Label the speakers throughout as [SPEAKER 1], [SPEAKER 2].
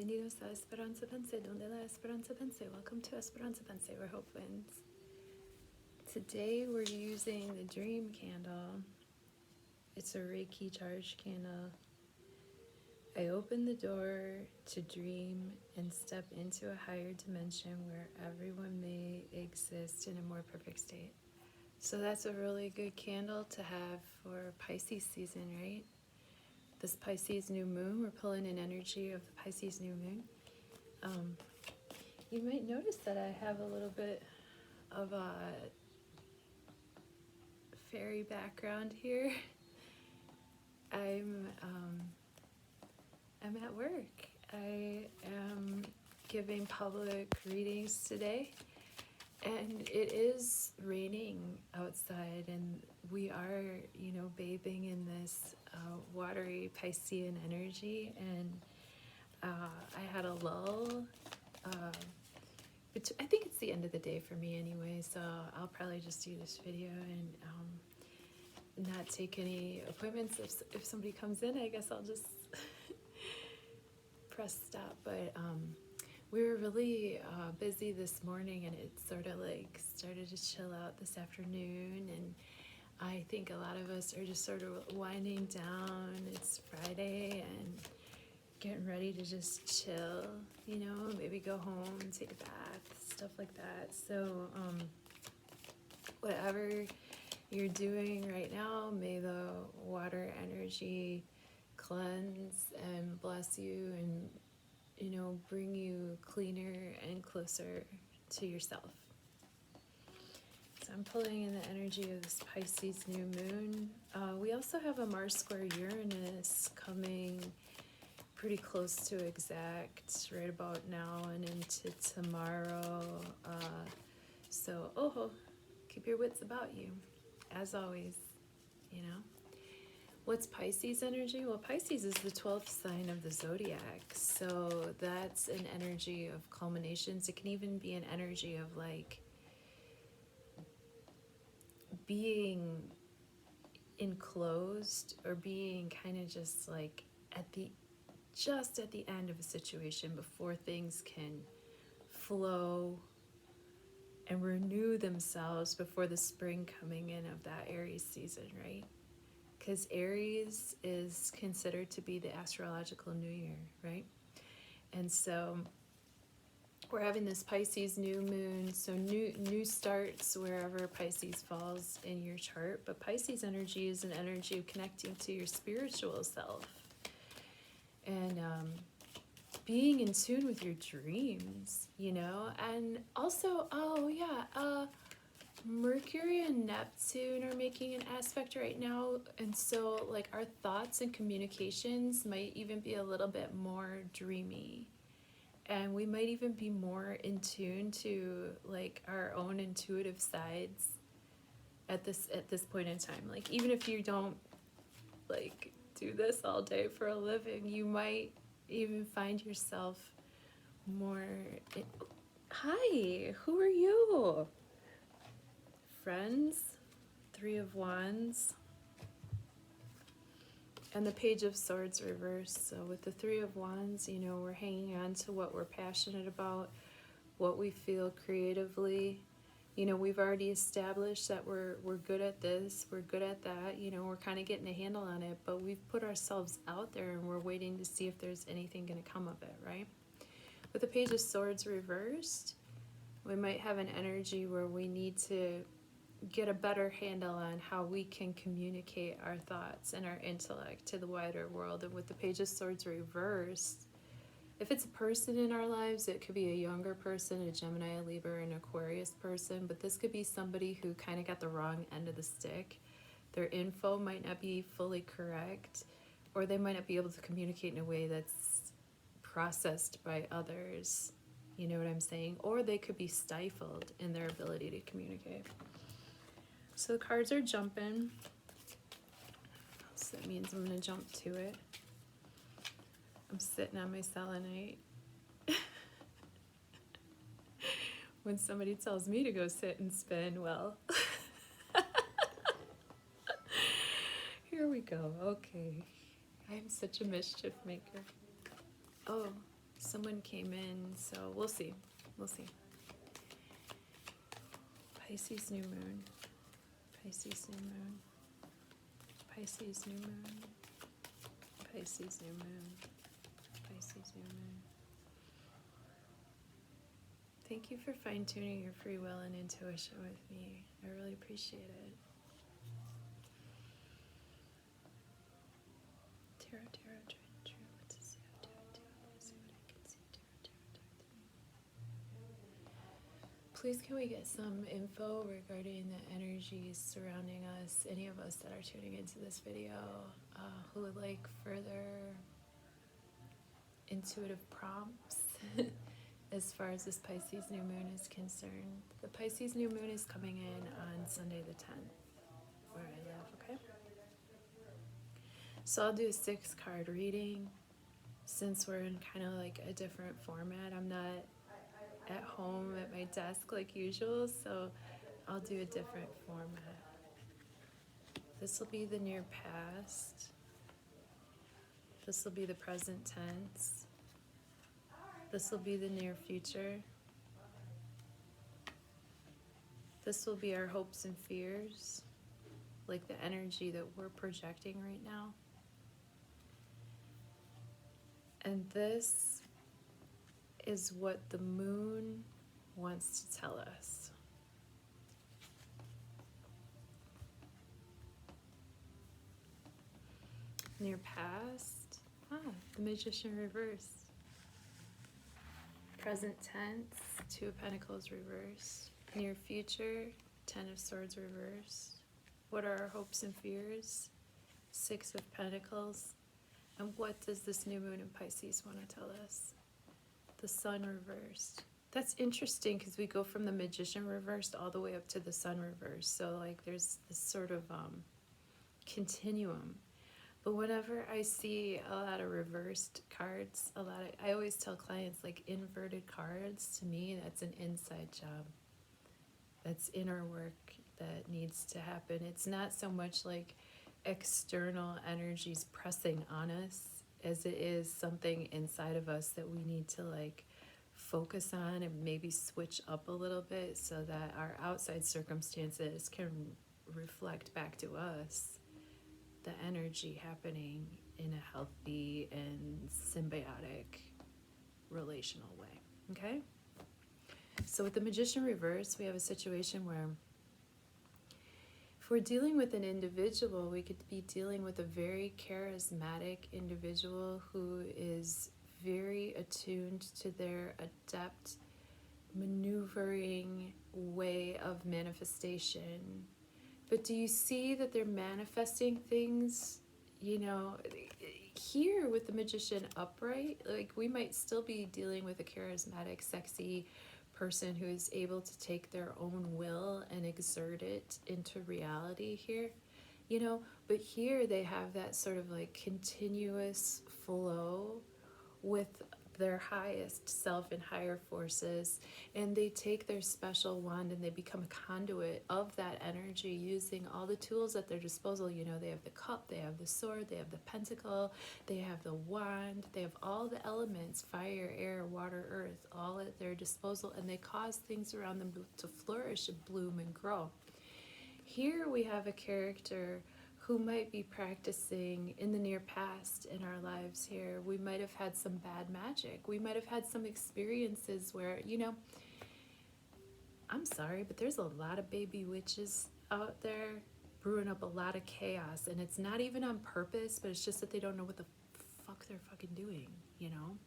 [SPEAKER 1] Bienvenidos a Esperanza, Vence, donde la Esperanza vence. Welcome to Esperanza, Vence, where hope wins. Today we're using the Dream candle. It's a Reiki charge candle. I open the door to dream and step into a higher dimension where everyone may exist in a more perfect state. So that's a really good candle to have for Pisces season, right? This Pisces new moon, we're pulling an energy of the Pisces new moon. You might notice that I have a little bit of a fairy background here. I'm at work. I am giving public readings today, and it is raining outside, and we are, bathing in this watery Piscean energy, and I had a lull. I think it's the end of the day for me anyway, so I'll probably just do this video and not take any appointments. If somebody comes in, I guess I'll just press stop. But we were really busy this morning, and it sort of like started to chill out this afternoon, and I think a lot of us are just sort of winding down. It's Friday and getting ready to just chill, maybe go home, take a bath, stuff like that. So whatever you're doing right now, may the water energy cleanse and bless you and, bring you cleaner and closer to yourself. So I'm pulling in the energy of this Pisces new moon. We also have a Mars square Uranus coming pretty close to exact right about now and into tomorrow. So keep your wits about you, as always. What's Pisces energy? Well, Pisces is the 12th sign of the zodiac, so that's an energy of culminations. It can even be an energy of like being enclosed or being kind of just like at the end of a situation before things can flow and renew themselves before the spring coming in of that Aries season, right? Because Aries is considered to be the astrological new year, right? And so we're having this Pisces new moon, so new starts wherever Pisces falls in your chart. But Pisces energy is an energy of connecting to your spiritual self and being in tune with your dreams, and also, Mercury and Neptune are making an aspect right now, and so like our thoughts and communications might even be a little bit more dreamy, and we might even be more in tune to like our own intuitive sides at this point in time. Like even if you don't like do this all day for a living, you might even find yourself more Hi, who are you? Friends, Three of Wands, and the Page of Swords reversed. So with the Three of Wands, we're hanging on to what we're passionate about, what we feel creatively. We've already established that we're good at this, we're good at that, we're kind of getting a handle on it, but we've put ourselves out there and we're waiting to see if there's anything going to come of it, right? With the Page of Swords reversed, we might have an energy where we need to get a better handle on how we can communicate our thoughts and our intellect to the wider world. And with the Page of Swords reversed, if it's a person in our lives, it could be a younger person, a Gemini, a Libra, an Aquarius person, but this could be somebody who kind of got the wrong end of the stick. Their info might not be fully correct, or they might not be able to communicate in a way that's processed by others. You know what I'm saying? Or they could be stifled in their ability to communicate. So the cards are jumping. So that means I'm going to jump to it. I'm sitting on my selenite. When somebody tells me to go sit and spin, well, here we go. Okay. I'm such a mischief maker. Oh, Someone came in, so we'll see. We'll see. Pisces new moon. Pisces new moon. Pisces new moon. Pisces new moon. Pisces new moon. Thank you for fine-tuning your free will and intuition with me. I really appreciate it. Tarot, tarot, true. What's this? Let's see what I can see. Tarot. Please, can we get some info regarding the energies surrounding us? Any of us that are tuning into this video who would like further intuitive prompts as far as this Pisces new moon is concerned. The Pisces new moon is coming in on Sunday the 10th, where I live, okay? So I'll do a 6-card reading since we're in kind of like a different format. I'm not at home at my desk like usual, so I'll do a different format. This will be the near past. This will be the present tense. This will be the near future. This will be our hopes and fears, like the energy that we're projecting right now. And this is what the moon wants to tell us. Near past, the Magician reversed. Present tense, 2 of Pentacles reversed. Near future, 10 of Swords reversed. What are our hopes and fears? 6 of Pentacles. And what does this new moon in Pisces want to tell us? The Sun reversed. That's interesting because we go from the Magician reversed all the way up to the Sun reversed. So like there's this sort of continuum. But whenever I see a lot of reversed cards, I always tell clients like inverted cards, to me, that's an inside job. That's inner work that needs to happen. It's not so much like external energies pressing on us as it is something inside of us that we need to like focus on and maybe switch up a little bit so that our outside circumstances can reflect back to us the energy happening in a healthy and symbiotic relational way, okay? So with the Magician reverse, we have a situation where if we're dealing with an individual, we could be dealing with a very charismatic individual who is very attuned to their adept maneuvering way of manifestation. But do you see that they're manifesting things, you know, here with the Magician upright? Like we might still be dealing with a charismatic, sexy person who is able to take their own will and exert it into reality here, you know, but here they have that sort of like continuous flow with their highest self and higher forces, and they take their special wand and they become a conduit of that energy using all the tools at their disposal. You know, they have the cup, they have the sword, they have the pentacle, they have the wand, they have all the elements, fire, air, water, earth, all at their disposal, and they cause things around them to flourish and bloom and grow. Here we have a character who might be practicing in the near past in our lives here. We might have had some bad magic. We might have had some experiences where, you know, I'm sorry, but there's a lot of baby witches out there brewing up a lot of chaos. And it's not even on purpose, but it's just that they don't know what the fuck they're fucking doing, you know?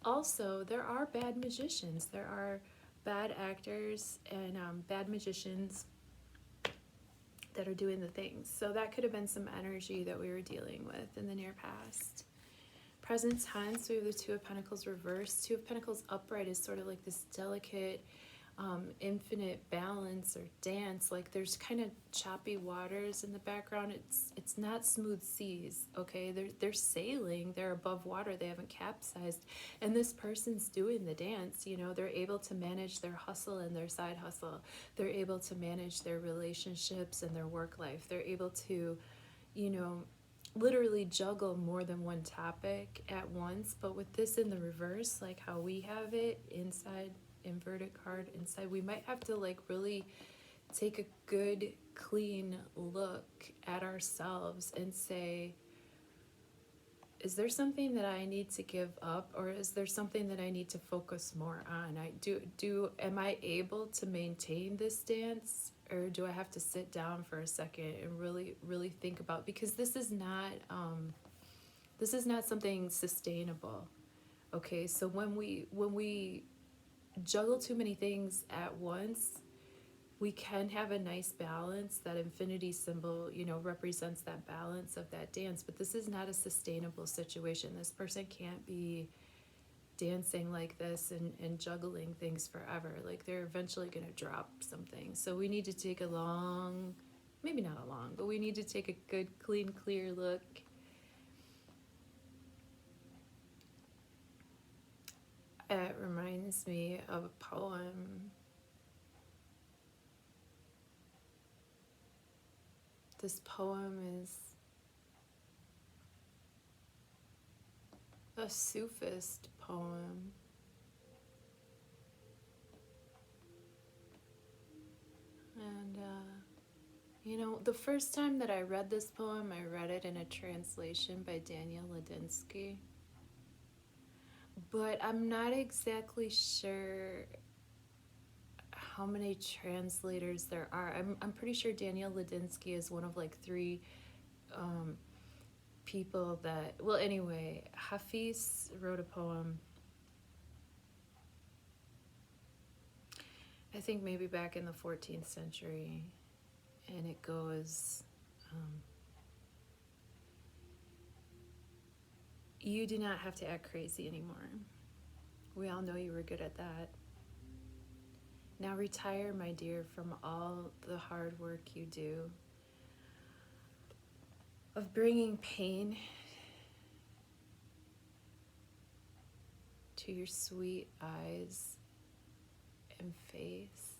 [SPEAKER 1] Also, there are bad magicians. There are bad actors and bad magicians that are doing the things. So that could have been some energy that we were dealing with in the near past. Present tense, we have the 2 of Pentacles reversed. 2 of Pentacles upright is sort of like this delicate, infinite balance or dance. Like there's kind of choppy waters in the background. It's not smooth seas, okay? They're sailing, they're above water, they haven't capsized. And this person's doing the dance, you know, they're able to manage their hustle and their side hustle. They're able to manage their relationships and their work life. They're able to, you know, literally juggle more than one topic at once. But with this in the reverse, like how we have it inside, inverted card inside, we might have to like really take a good clean look at ourselves and say, is there something that I need to give up, or is there something that I need to focus more on? Am I able to maintain this stance, or do I have to sit down for a second and really think about, because this is not something sustainable. Okay, so when we juggle too many things at once, we can have a nice balance. That infinity symbol, represents that balance of that dance, but this is not a sustainable situation. This person can't be dancing like this and juggling things forever. Like, they're eventually going to drop something. So we need to take maybe not a long, but we need to take a good, clean, clear look. It reminds me of a poem. This poem is a Sufist poem. And, the first time that I read this poem, I read it in a translation by Daniel Ladinsky. But I'm not exactly sure how many translators there are. I'm pretty sure Daniel Ladinsky is one of like 3 people that, well, anyway, Hafiz wrote a poem, I think maybe back in the 14th century, and it goes, you do not have to act crazy anymore. We all know you were good at that. Now retire, my dear, from all the hard work you do of bringing pain to your sweet eyes and face.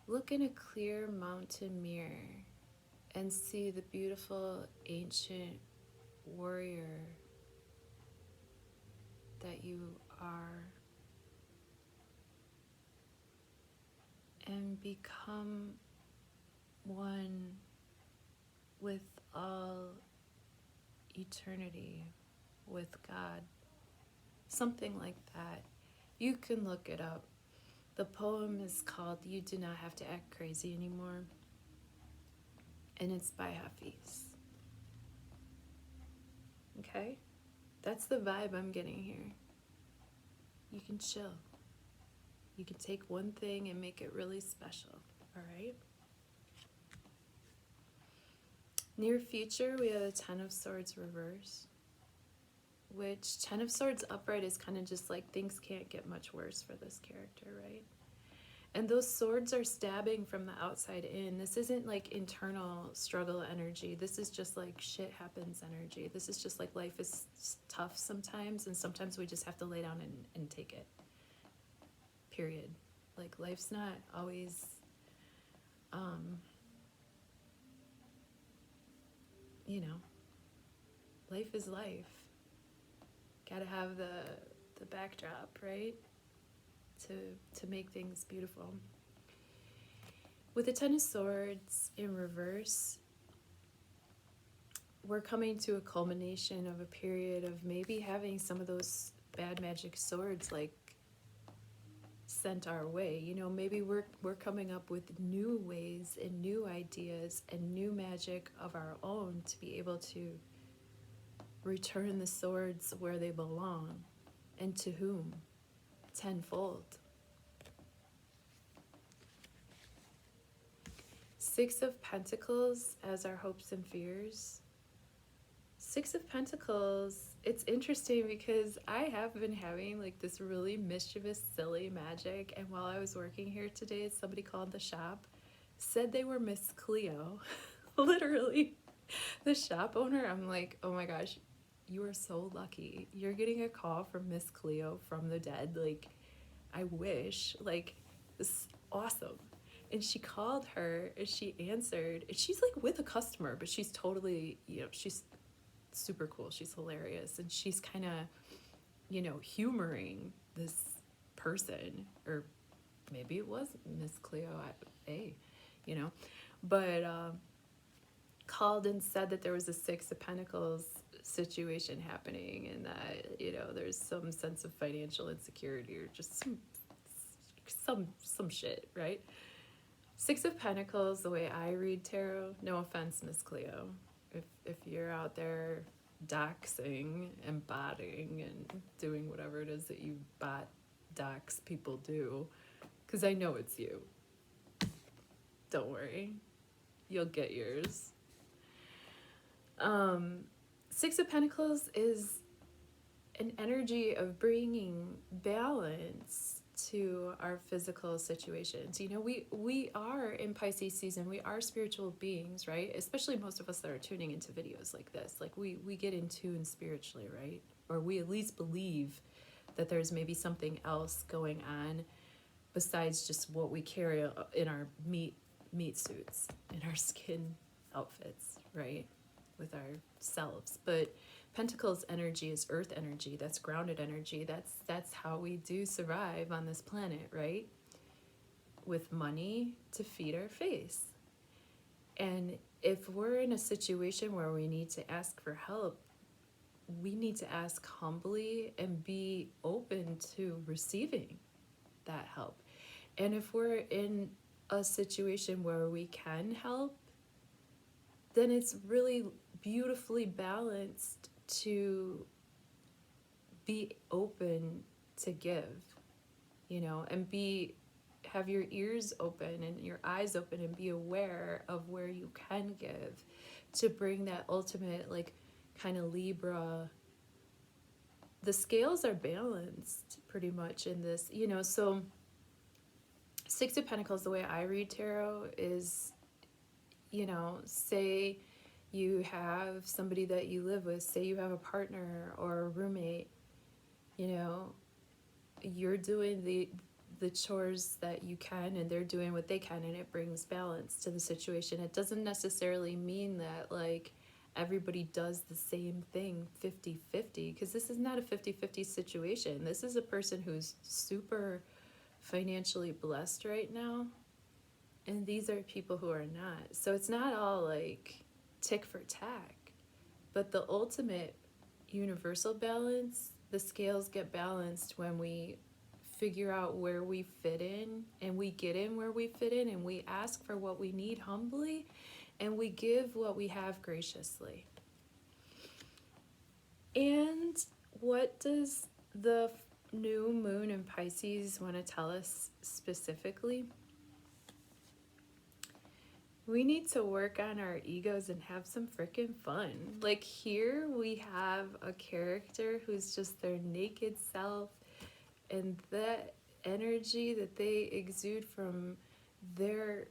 [SPEAKER 1] Look in a clear mountain mirror and see the beautiful ancient warrior that you are, and become one with all eternity, with God. Something like that. You can look it up. The poem is called You Do Not Have to Act Crazy Anymore, and it's by Hafiz. Okay? That's the vibe I'm getting here. You can chill. You can take one thing and make it really special, all right? Near future, we have a 10 of Swords reverse, which 10 of Swords upright is kind of just like things can't get much worse for this character, right? And those swords are stabbing from the outside in. This isn't like internal struggle energy. This is just like shit happens energy. This is just like life is tough sometimes, and sometimes we just have to lay down and take it. Period. Like, life's not always, life is life. Gotta have the backdrop, right? To make things beautiful. With the 10 of Swords in reverse, we're coming to a culmination of a period of maybe having some of those bad magic swords like sent our way. Maybe we're coming up with new ways and new ideas and new magic of our own to be able to return the swords where they belong, and to whom? Tenfold. 6 of Pentacles as our hopes and fears. 6 of Pentacles, it's interesting because I have been having like this really mischievous, silly magic, and while I was working here today, somebody called the shop, said they were Miss Cleo. Literally, the shop owner. I'm like, oh my gosh, you are so lucky. You're getting a call from Miss Cleo from the dead. Like, I wish. Like, this is awesome. And she called her and she answered. And she's like with a customer, but she's totally, she's super cool. She's hilarious. And she's kind of, humoring this person, or maybe it was Miss Cleo A, but called and said that there was a Six of Pentacles situation happening, and that there's some sense of financial insecurity or just some shit, right? Six of Pentacles, the way I read tarot, no offense, Miss Cleo, if you're out there doxing and botting and doing whatever it is that you dox people do, because I know it's you. Don't worry, you'll get yours. Six of Pentacles is an energy of bringing balance to our physical situations. We are in Pisces season, we are spiritual beings, right? Especially most of us that are tuning into videos like this. Like we get in tune spiritually, right? Or we at least believe that there's maybe something else going on besides just what we carry in our meat suits, in our skin outfits, right? With ourselves. But Pentacles energy is earth energy. That's grounded energy. That's how we do survive on this planet, right? With money to feed our face. And if we're in a situation where we need to ask for help, we need to ask humbly and be open to receiving that help. And if we're in a situation where we can help, then it's really beautifully balanced to be open to give, and have your ears open and your eyes open and be aware of where you can give, to bring that ultimate, like, kind of Libra. The scales are balanced pretty much in this, so Six of Pentacles, the way I read tarot is, say you have somebody that you live with, say you have a partner or a roommate, you're doing the chores that you can and they're doing what they can, and it brings balance to the situation. It doesn't necessarily mean that like everybody does the same thing 50-50, because this is not a 50-50 situation. This is a person who's super financially blessed right now, and these are people who are not. So it's not all like tick for tack, but the ultimate universal balance, the scales get balanced when we figure out where we fit in, and we get in where we fit in, and we ask for what we need humbly, and we give what we have graciously. And what does the new moon in Pisces want to tell us specifically? We need to work on our egos and have some freaking fun. Like, here we have a character who's just their naked self, and that energy that they exude from their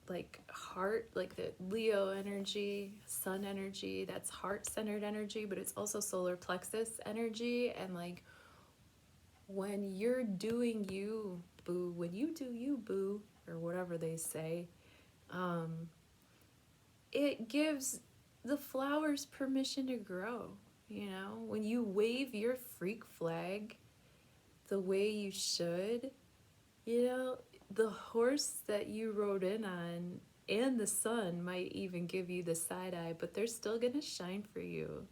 [SPEAKER 1] like heart, like the Leo energy, sun energy, that's heart-centered energy, but it's also solar plexus energy. And like, when you're doing you, boo, when you do you, boo, or whatever they say, it gives the flowers permission to grow. When you wave your freak flag the way you should, the horse that you rode in on and the sun might even give you the side eye, but they're still gonna shine for you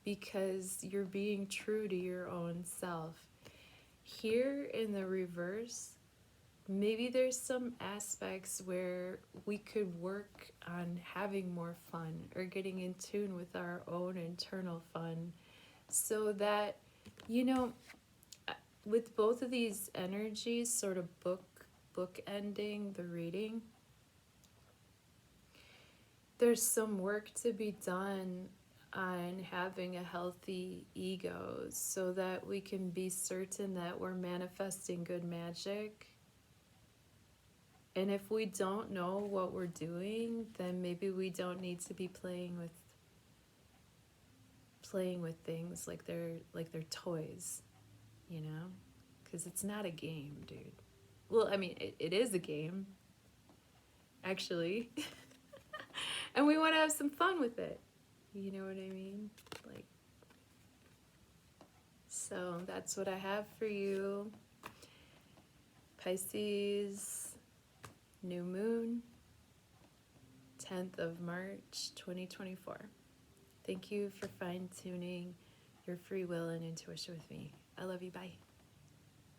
[SPEAKER 1] because you're being true to your own self. Here in the reverse, maybe there's some aspects where we could work on having more fun or getting in tune with our own internal fun, so that, with both of these energies sort of book ending the reading, there's some work to be done on having a healthy ego, so that we can be certain that we're manifesting good magic. And if we don't know what we're doing, then maybe we don't need to be playing with things like they're toys, because it's not a game, dude. Well, I mean, it is a game, actually. And we want to have some fun with it. You know what I mean? Like, so that's what I have for you. Pisces, new moon, 10th of March, 2024. Thank you for fine-tuning your free will and intuition with me. I love you. Bye.